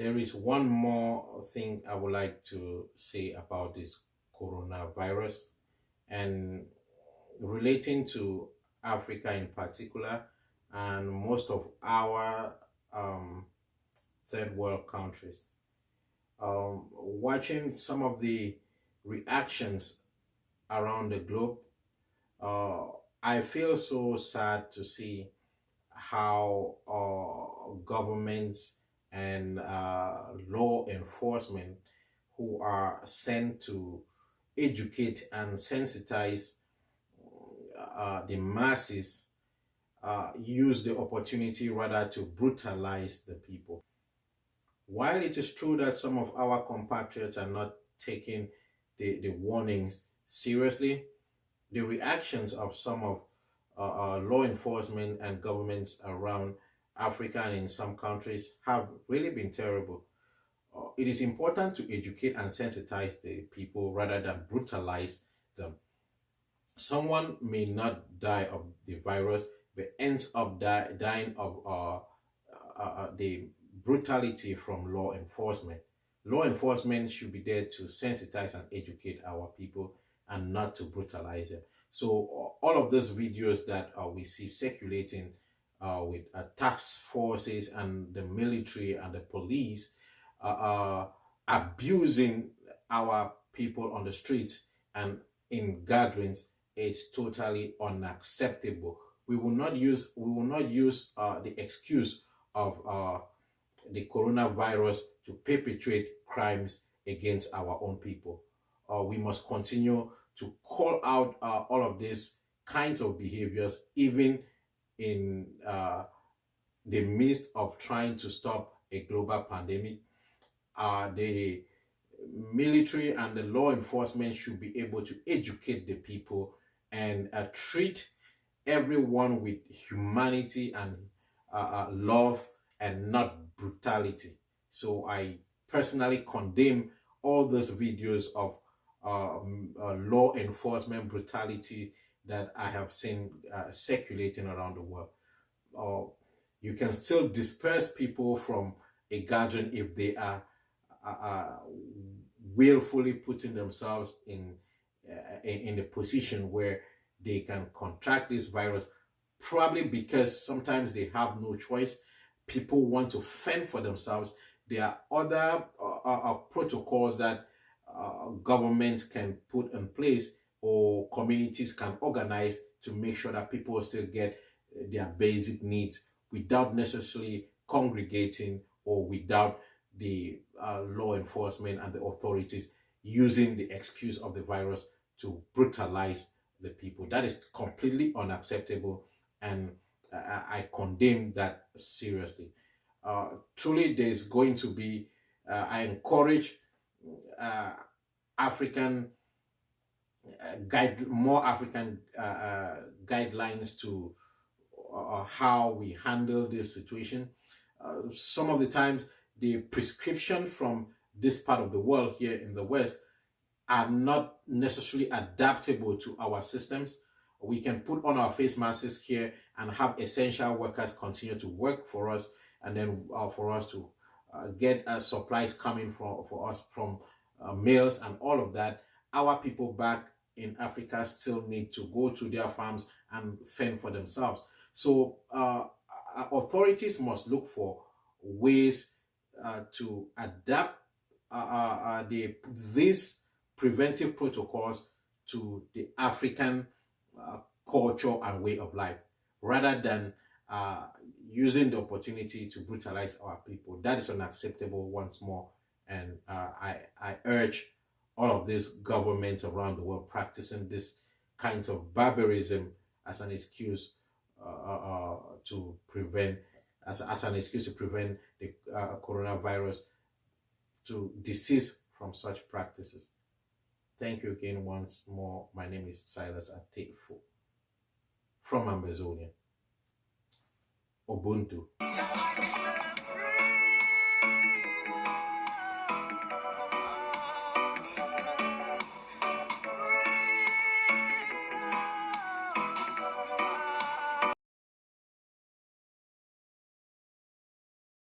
There is one more thing I would like to say about this coronavirus and relating to Africa in particular and most of our third world countries. Watching some of the reactions around the globe, uh, I feel so sad to see how governments and law enforcement who are sent to educate and sensitize the masses use the opportunity rather to brutalize the people. While it is true that some of our compatriots are not taking the warnings seriously, the reactions of some of law enforcement and governments around Africa and in some countries have really been terrible. It is important to educate and sensitize the people rather than brutalize them. Someone may not die of the virus, but ends up dying of the brutality from law enforcement. Law enforcement should be there to sensitize and educate our people and not to brutalize them. So all of those videos that we see circulating with task forces and the military and the police abusing our people on the streets and in gatherings, it's totally unacceptable. We will not use the excuse of the coronavirus to perpetrate crimes against our own people. We must continue to call out all of these kinds of behaviors, even in the midst of trying to stop a global pandemic. The military and the law enforcement should be able to educate the people and treat everyone with humanity and love and not brutality. So I personally condemn all those videos of law enforcement brutality that I have seen circulating around the world. You can still disperse people from a gathering if they are willfully putting themselves in a position where they can contract this virus, probably because sometimes they have no choice. People want to fend for themselves. There are other protocols that governments can put in place or communities can organize to make sure that people still get their basic needs without necessarily congregating or without the law enforcement and the authorities using the excuse of the virus to brutalize the people. That is completely unacceptable, and I condemn that seriously. Truly, there's going to be, I encourage more African guidelines to how we handle this situation. Some of the times, the prescription from this part of the world here in the West are not necessarily adaptable to our systems. We can put on our face masks here and have essential workers continue to work for us, and then for us to get supplies coming for us from mails and all of that. Our people back in Africa still need to go to their farms and fend for themselves. So authorities must look for ways to adapt these preventive protocols to the African culture and way of life, rather than using the opportunity to brutalize our people. That is unacceptable once more. And I urge all of these governments around the world practicing this kinds of barbarism as an excuse to prevent, as an excuse to prevent the coronavirus, to desist from such practices. Thank you again once more. My name is Silas Atefo from Amazonia. Ubuntu.